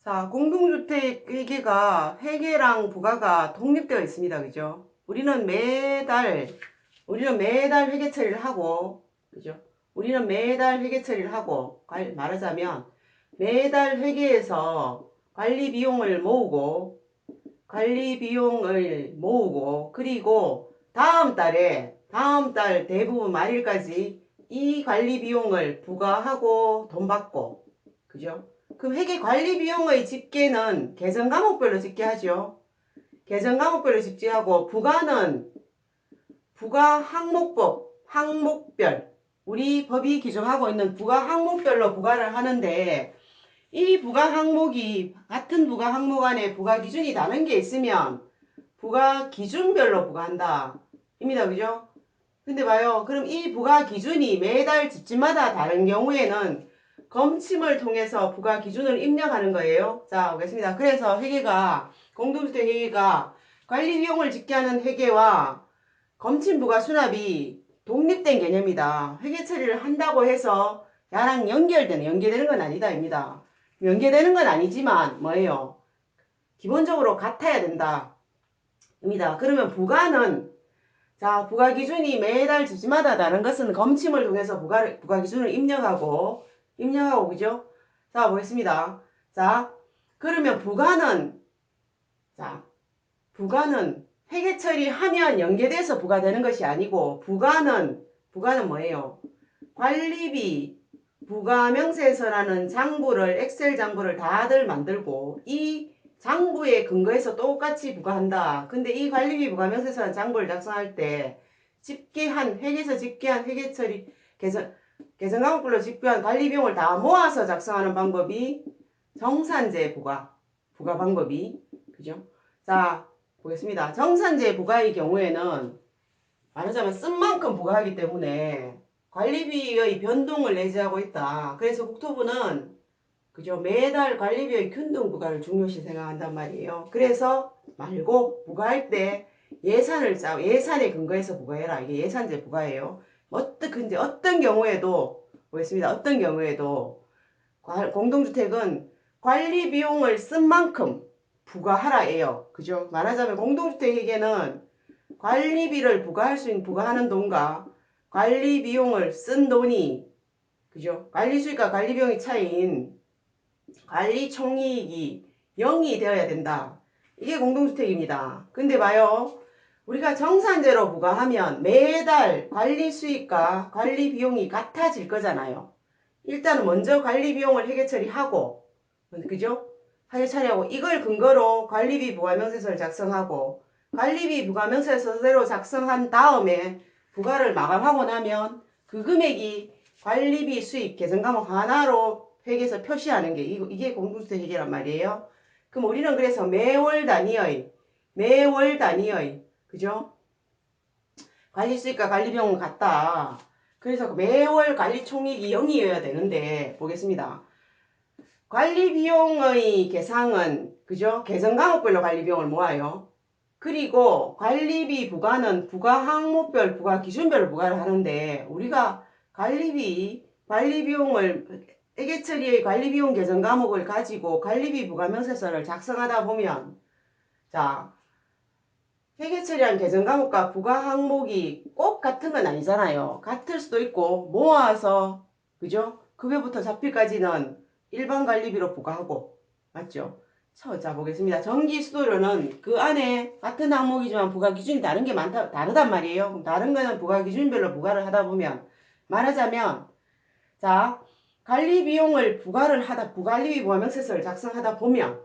자, 공동주택 회계가 회계랑 부가가 독립되어 있습니다. 그죠? 우리는 매달 회계 처리를 하고, 그죠? 우리는 매달 회계 처리를 하고, 말하자면 매달 회계에서 관리 비용을 모으고, 그리고 다음 달 대부분 말일까지 이 관리 비용을 부과하고 돈 받고, 그죠? 그 회계 관리 비용의 집계는 계정 과목별로 집계하죠. 계정 과목별로 집계하고 부가는 부가 항목별 우리 법이 규정하고 있는 부가 항목별로 부가를 하는데 이 부가 항목이 같은 부가 항목 안에 부가 기준이 다른 게 있으면 부가 기준별로 부과한다. 입니다. 그죠? 근데 봐요. 그럼 이 부가 기준이 매달 집집마다 다른 경우에는 검침을 통해서 부가 기준을 입력하는 거예요. 자, 보겠습니다. 그래서 공동주택 회계가 관리 비용을 집계하는 회계와 검침 부가 수납이 독립된 개념이다. 회계 처리를 한다고 해서 야랑 연계되는 건 아니다.입니다. 연계되는 건 아니지만 뭐예요? 기본적으로 같아야 된다. 입니다. 그러면 부가 기준이 매달 집집마다 다른 것은 검침을 통해서 부가 기준을 입력하고, 그죠? 자, 보겠습니다. 자, 그러면 부가는 회계 처리하면 연계돼서 부과되는 것이 아니고, 부가는 뭐예요? 관리비 부가명세서라는 엑셀 장부를 다들 만들고, 이 장부에 근거해서 똑같이 부과한다. 근데 이 관리비 부가명세서라는 장부를 작성할 때 회계에서 집계한 회계처리 계정과목별로 집계한 관리비용을 다 모아서 작성하는 방법이 정산제 부가 방법이, 그죠? 자, 보겠습니다. 정산제 부가의 경우에는 말하자면 쓴 만큼 부과하기 때문에 관리비의 변동을 내재하고 있다. 그래서 국토부는 그죠? 매달 관리비의 균등 부과를 중요시 생각한단 말이에요. 그래서 말고 부과할 때 예산에 근거해서 부과해라. 이게 예산제 부과예요. 어떤 경우에도 보겠습니다. 어떤 경우에도 공동주택은 관리 비용을 쓴 만큼 부과하라예요. 그죠? 말하자면 공동주택에게는 관리비를 부과하는 돈과 관리 비용을 쓴 돈이, 그죠? 관리 수익과 관리 비용의 차이인 관리 총이익이 0이 되어야 된다. 이게 공동주택입니다. 근데 봐요. 우리가 정산제로 부과하면 매달 관리 수익과 관리 비용이 같아질 거잖아요. 일단은 먼저 관리 비용을 회계 처리하고, 그죠? 회계 처리하고 이걸 근거로 관리비 부가명세서를 작성하고, 관리비 부가명세서대로 작성한 다음에 부가를 마감하고 나면 그 금액이 관리비 수익 계정 과목 하나로 회계에서 표시하는 게 이게 공동주택 회계란 말이에요. 그럼 우리는 그래서 매월 단위의 그죠? 관리 수익과 관리 비용은 같다. 그래서 매월 관리 총액이 0이어야 되는데 보겠습니다. 관리 비용의 계상은 그죠? 계정 과목별로 관리 비용을 모아요. 그리고 관리비 부과는 부가 항목별, 부가 기준별로 부과를 하는데 우리가 관리 비용을 회계 처리의 관리 비용 계정 과목을 가지고 관리비 부과 명세서를 작성하다 보면 자, 회계 처리한 계정 과목과 부가 항목이 꼭 같은 건 아니잖아요. 같을 수도 있고 모아서 그죠? 급여부터 자필까지는 일반 관리비로 부과하고 맞죠? 자 보겠습니다. 전기 수도료는 그 안에 같은 항목이지만 부과 기준이 다르단 말이에요. 그럼 다른 거는 부과 기준별로 부과를 하다 보면 말하자면 자 관리비 부과 명세서를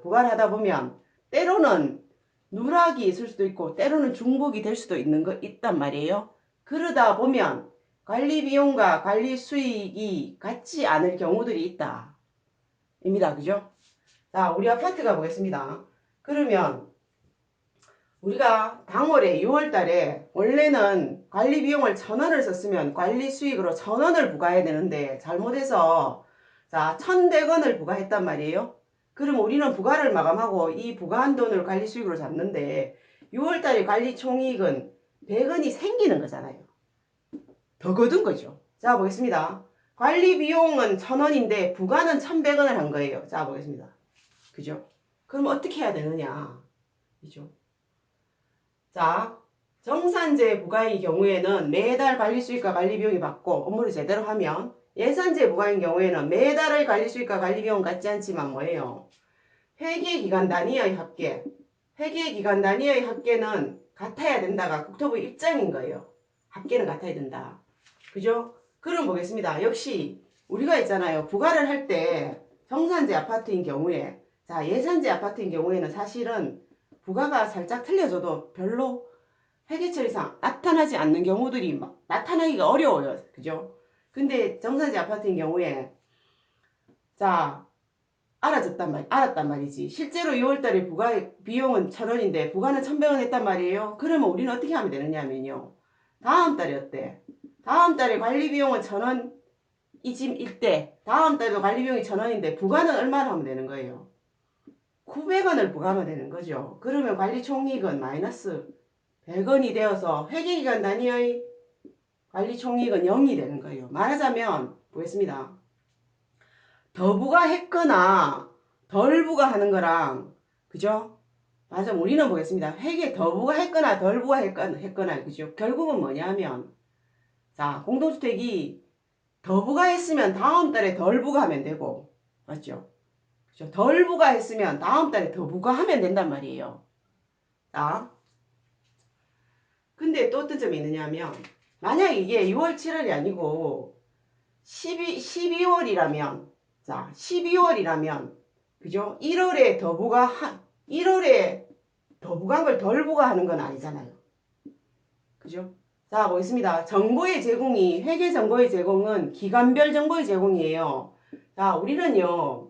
부과를 하다 보면 때로는 누락이 있을 수도 있고 때로는 중복이 될 수도 있단 말이에요. 그러다 보면 관리 비용과 관리 수익이 같지 않을 경우들이 있다. 입니다. 그죠? 자, 우리 아파트 가보겠습니다. 그러면 우리가 당월에 6월 달에 원래는 관리 비용을 1,000원을 썼으면 관리 수익으로 1,000원을 부과해야 되는데 잘못해서 자, 1,100원을 부과했단 말이에요. 그럼 우리는 부과를 마감하고 이 부과한 돈을 관리 수익으로 잡는데 6월 달에 관리 총이익은 100원이 생기는 거잖아요. 더 거둔 거죠. 자, 보겠습니다. 관리 비용은 1,000원인데 부과는 1,100원을 한 거예요. 자, 보겠습니다. 그죠? 그럼 어떻게 해야 되느냐? 그죠? 자, 정산제 부가의 경우에는 매달 관리수익과 관리비용이 받고 업무를 제대로 하면, 예산제 부가인 경우에는 매달의 관리수익과 관리비용은 같지 않지만 뭐예요? 회계기간 단위의 합계, 회계기간 단위의 합계는 같아야 된다가 국토부 입장인 거예요. 합계는 같아야 된다. 그죠? 그럼 보겠습니다. 역시 우리가 있잖아요. 부가를 할 때 정산제 아파트인 경우에, 자, 예산제 아파트인 경우에는 사실은 부가가 살짝 틀려져도 별로 회계처리상 나타나지 않는 경우들이 막 나타나기가 어려워요. 그죠? 근데 정산제 아파트인 경우에, 자, 알았단 말이지. 실제로 6월달에 부가 비용은 1,000원인데 부가는 1,100원 했단 말이에요. 그러면 우리는 어떻게 하면 되느냐면요. 다음 달이 어때? 다음 달에 관리 비용은 1,000원 이일 때, 다음 달도 관리 비용이 1,000원인데 부가는 얼마나 하면 되는 거예요? 900원을 부과하면 되는 거죠. 그러면 관리 총이익은 마이너스 100원이 되어서 회계기간 단위의 관리 총이익은 0이 되는 거예요. 말하자면 보겠습니다. 더 부과했거나 덜 부과하는 거랑, 그죠? 맞아, 우리는 보겠습니다. 회계 더 부과했거나 덜 부과했거나, 그죠? 결국은 뭐냐면, 자, 공동주택이 더 부과했으면 다음 달에 덜 부과하면 되고, 맞죠? 그죠? 덜 부과했으면 다음 달에 더 부과하면 된단 말이에요. 자, 근데 또 어떤 점이 있느냐면, 만약 이게 6월 7월이 아니고 12월이라면, 자, 12월이라면, 그죠? 1월에 더 부과한 걸 덜 부과하는 건 아니잖아요. 그죠? 자, 보겠습니다. 정보의 제공이, 회계 정보의 제공은 기간별 정보의 제공이에요. 자, 우리는요,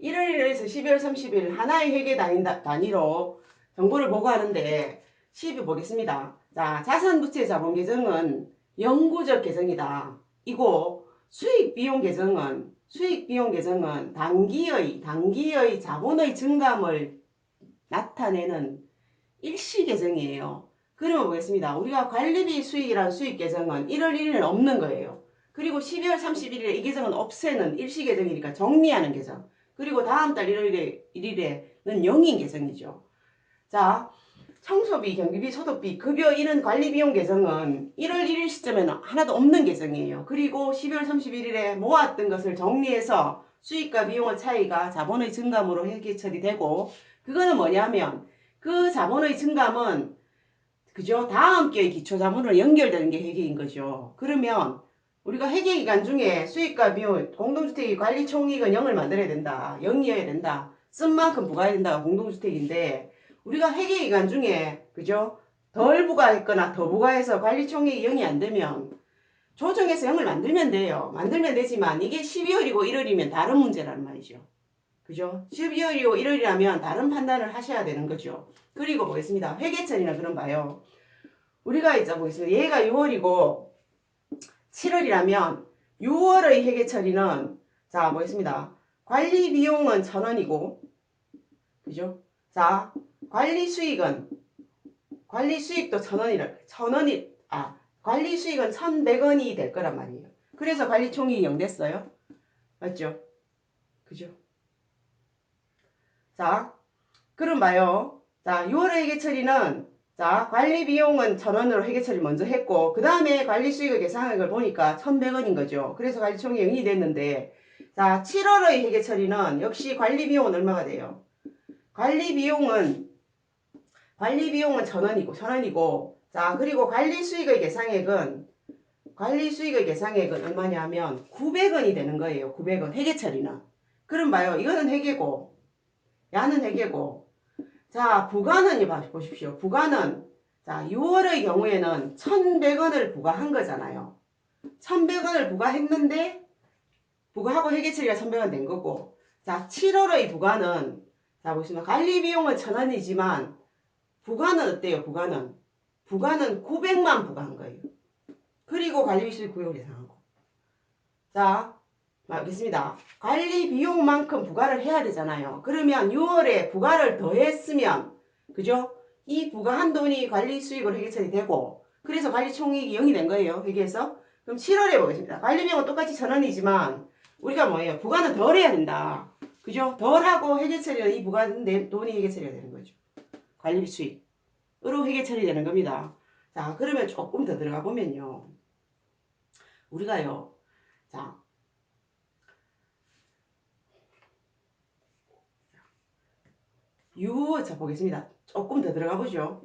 1월 1일에서 12월 30일 하나의 회계 단위로 정보를 보고하는데, 12 보겠습니다. 자, 자산부채 자본 계정은 영구적 계정이다. 이고 수익비용 계정은 단기의 자본의 증감을 나타내는 일시 계정이에요. 그러면 보겠습니다. 우리가 관리비 수익이란 수익 계정은 1월 1일은 없는 거예요. 그리고 12월 31일에 이 계정은 없애는 일시 계정이니까 정리하는 계정. 그리고 다음 달 1일에는 0인 계정이죠. 자, 청소비, 경비비, 소득비, 급여 이런 관리비용 계정은 1월 1일 시점에는 하나도 없는 계정이에요. 그리고 12월 31일에 모았던 것을 정리해서 수익과 비용의 차이가 자본의 증감으로 회계 처리되고, 그거는 뭐냐면 그 자본의 증감은, 그죠? 다음 기의 기초자본으로 연결되는 게 회계인 거죠. 그러면 우리가 회계기간 중에 수익과 비용, 공동주택의 관리총이익은 0을 만들어야 된다. 0이어야 된다. 쓴 만큼 부과해야 된다가 공동주택인데, 우리가 회계기간 중에, 그죠? 덜 부과했거나 더 부과해서 관리총이익이 0이 안 되면 조정해서 0을 만들면 돼요. 만들면 되지만 이게 12월이고 1월이면 다른 문제라는 말이죠. 그죠? 12월이고 1월이라면 다른 판단을 하셔야 되는 거죠. 그리고 보겠습니다. 회계처리는 그럼 봐요. 우리가 이제 보겠습니다. 얘가 6월이고 7월이라면 6월의 회계처리는, 자, 보겠습니다. 관리 비용은 1,000원이고, 그죠? 자, 관리 수익도 1,100원이 1,100원이 될 거란 말이에요. 그래서 관리 총이익이 0 됐어요. 맞죠? 그죠? 자, 그럼 봐요. 자, 6월의 회계처리는, 자, 관리 비용은 1,000원으로 회계처리 먼저 했고, 그 다음에 관리 수익을 계산한 걸 보니까 1,100원인 거죠. 그래서 관리 총이 0이 됐는데, 자, 7월의 회계처리는 역시 관리 비용은 얼마가 돼요? 관리 비용은 1,000원이고, 자, 그리고 관리 수익의 계상액은 얼마냐면 900원이 되는 거예요. 900원. 회계처리는. 그럼 봐요. 이거는 회계고, 야는 회계고, 자, 부가는 보십시오. 부가는, 자, 6월의 경우에는 1,100원을 부과한 거잖아요. 1,100원을 부과했는데, 부과하고 회계처리가 1,100원 된 거고, 자, 7월의 부가는, 자, 보시면 관리비용은 1,000원이지만, 부가는 어때요? 부가는 900만 부과한 거예요. 그리고 관리비수익 구역을 예상하고. 자, 알겠습니다. 관리 비용만큼 부과를 해야 되잖아요. 그러면 6월에 부과를 더했으면, 그죠? 이 부과한 돈이 관리 수익으로 회계 처리되고, 그래서 관리 총이익이 0이 된 거예요. 회계에서. 그럼 7월에 보겠습니다. 관리 비용은 똑같이 1,000원이지만 우리가 뭐예요? 부과는 덜 해야 된다. 그죠? 덜하고 회계 처리는 이 부가 돈이 회계 처리가 되는 거죠. 관리비 수익으로 회계 처리되는 겁니다. 자, 그러면 조금 더 들어가 보면요. 우리가요. 자, 자, 보겠습니다. 조금 더 들어가 보죠.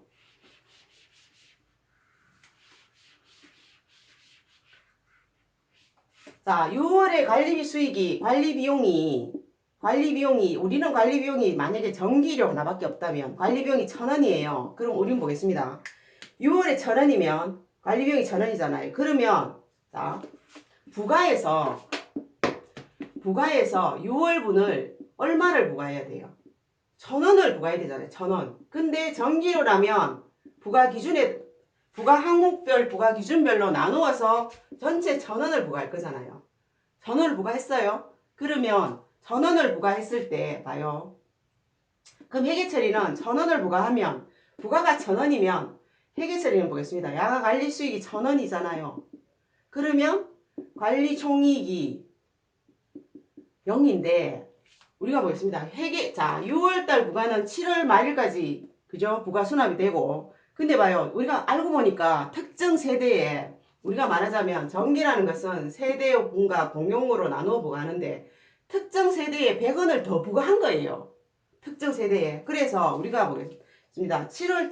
자, 6월에 우리는 관리비용이 만약에 전기료 하나밖에 없다면 관리비용이 1,000원이에요. 그럼 우리는 보겠습니다. 6월에 1,000원이면 관리비용이 1,000원이잖아요. 그러면 자, 부가에서 6월분을 얼마를 부과해야 돼요? 1,000원을 부과해야 되잖아요. 1,000원. 근데 전기료라면 부가 항목별 부가 기준별로 나누어서 전체 1,000원을 부과할 거잖아요. 1,000원을 부과했어요. 그러면 1,000원을 부과했을 때 봐요. 그럼 회계처리는 1,000원을 부과하면 부가가 1,000원이면 회계처리는 보겠습니다. 야가 관리 수익이 1,000원이잖아요. 그러면 관리 총이익이 0인데 우리가 보겠습니다. 자, 6월달 부가는 7월 말일까지 그죠? 부가 수납이 되고 근데 봐요. 우리가 알고 보니까 특정 세대에 우리가 말하자면 전기라는 것은 세대분과 공용으로 나누어 부과하는데 특정 세대에 100원을 더 부과한 거예요. 특정 세대에. 그래서 우리가 보겠습니다. 7월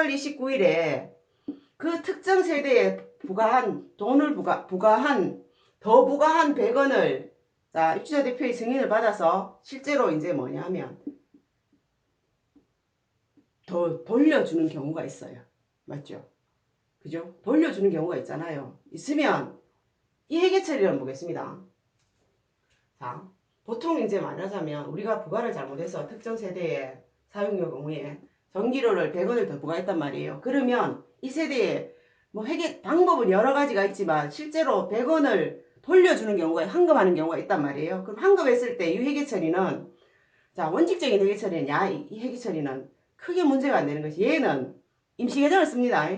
29일에 그 특정 세대에 더 부과한 100원을 자, 입주자 대표의 승인을 받아서 실제로 이제 뭐냐면 더 돌려주는 경우가 있어요. 맞죠? 그죠? 돌려주는 경우가 있잖아요. 있으면 이 회계처리를 보겠습니다. 자, 보통 이제 말하자면 우리가 부과를 잘못해서 특정 세대의 사용료 경우에 전기료를 100원을 더 부과했단 말이에요. 그러면 이 세대에 뭐 회계 방법은 여러 가지가 있지만 실제로 100원을 돌려주는 경우가 환급하는 경우가 있단 말이에요. 그럼 환급했을 때 이 회계처리는 자, 원칙적인 회계처리는 이 회계처리는 크게 문제가 안 되는 것이 얘는 임시계정을 씁니다.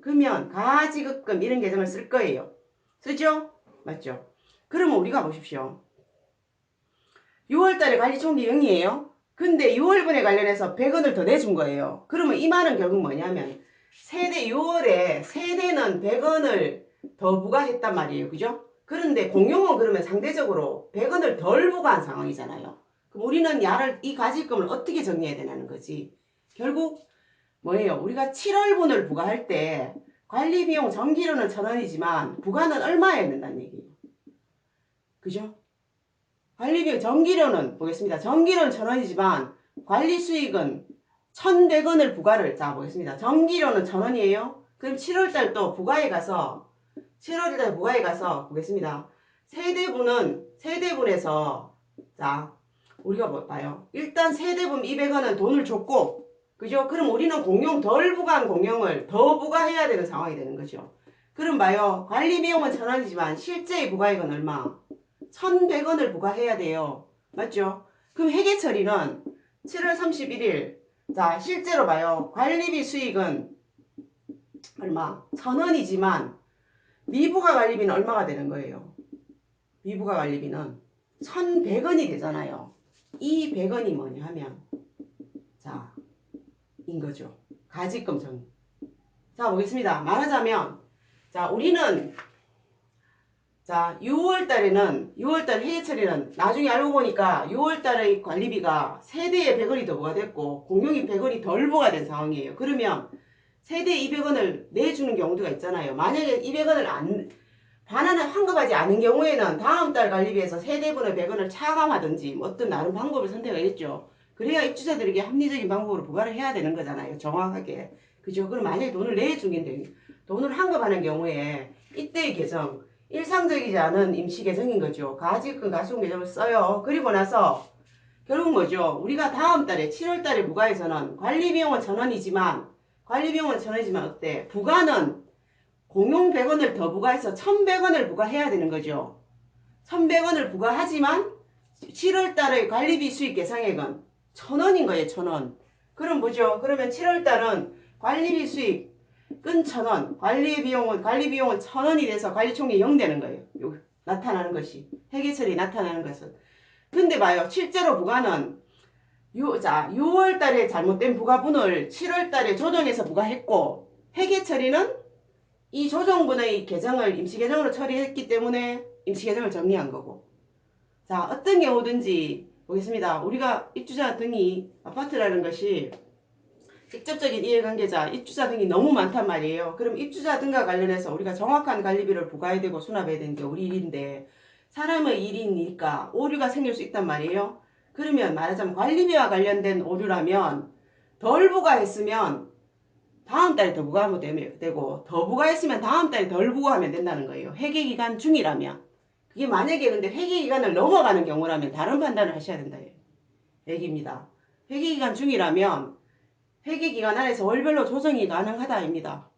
그러면 가지급금 이런 계정을 쓸 거예요. 쓰죠? 맞죠? 그러면 우리가 보십시오. 6월달에 관리총기 0이에요. 근데 6월분에 관련해서 100원을 더 내준 거예요. 그러면 이 말은 결국 뭐냐면 6월에 세대는 100원을 더 부과했단 말이에요. 그죠? 그런데 공용은 그러면 상대적으로 100원을 덜 부과한 상황이잖아요. 그럼 우리는 이 가지금을 어떻게 정리해야 되냐는 거지. 결국 뭐예요? 우리가 7월분을 부과할 때 관리비용 전기료는 1,000원이지만 부과는 얼마여야 된다는 얘기예요. 그죠? 관리비용 전기료는 보겠습니다. 전기료는 1,000원이지만 관리수익은 1,100원을 부과를 자 보겠습니다. 전기료는 1,000원이에요. 그럼 7월달 또 부과에 가서 보겠습니다. 세대분에서 자 우리가 뭐 봐요. 일단 세대분 200원은 돈을 줬고 그죠? 그럼 우리는 덜 부과한 공용을 더 부과해야 되는 상황이 되는 거죠. 그럼 봐요. 관리비용은 1,000원이지만 실제의 부과액은 얼마? 1,100원을 부과해야 돼요. 맞죠? 그럼 회계처리는 7월 31일 자 실제로 봐요. 관리비 수익은 얼마? 1,000원이지만 미부가 관리비는 얼마가 되는 거예요? 미부가 관리비는 1,100원이 되잖아요. 이 100원이 뭐냐 하면 자 인 거죠. 가지금 전. 자 보겠습니다. 말하자면 자 우리는 자 6월달 회계처리는 나중에 알고 보니까 6월달의 관리비가 세대에 100원이 더 부과됐고 공용이 100원이 덜 부과된 상황이에요. 그러면 세대에 200원을 내주는 경우가 있잖아요. 만약에 200원을 반환을 환급하지 않은 경우에는 다음 달 관리비에서 세대분의 100원을 차감하든지 뭐 어떤 나름 방법을 선택하겠죠. 그래야 입주자들에게 합리적인 방법으로 부과를 해야 되는 거잖아요. 정확하게. 그죠? 그럼 만약에 돈을 내주긴 돈을 환급하는 경우에 이때의 계정 일상적이지 않은 임시 계정인 거죠. 가지금 가시금 계정을 써요. 그리고 나서 결국 뭐죠? 우리가 다음 달에 7월 달에 부과해서는 관리비용은 1,000원이지만 어때? 부과는 공용 100원을 더 부과해서 1,100원을 부과해야 되는 거죠. 1,100원을 부과하지만 7월 달의 관리비 수익 계상액은 1,000원인 거예요. 1,000원. 그럼 뭐죠? 그러면 7월 달은 관리비 수익은 1,000원. 관리비용은 1,000원이 돼서 관리총액이 0 되는 거예요. 나타나는 것이. 회계처리 나타나는 것은. 근데 봐요. 실제로 부가는 6월 달에 잘못된 부가분을 7월 달에 조정해서 부과했고 회계처리는 이 조정분의 계정을 임시계정으로 처리했기 때문에 임시계정을 정리한 거고. 자, 어떤 경우든지 보겠습니다. 우리가 입주자 등이 아파트라는 것이 직접적인 이해관계자, 입주자 등이 너무 많단 말이에요. 그럼 입주자 등과 관련해서 우리가 정확한 관리비를 부과해야 되고 수납해야 되는 게 우리 일인데 사람의 일이니까 오류가 생길 수 있단 말이에요. 그러면 말하자면 관리비와 관련된 오류라면 덜 부과했으면 다음 달에 더 부과하면 되고 더 부과했으면 다음 달에 덜 부과하면 된다는 거예요. 회계기간 중이라면. 그게 만약에 근데 회계기간을 넘어가는 경우라면 다른 판단을 하셔야 된다. 얘기입니다. 회계기간 중이라면 회계기간 안에서 월별로 조정이 가능하다입니다.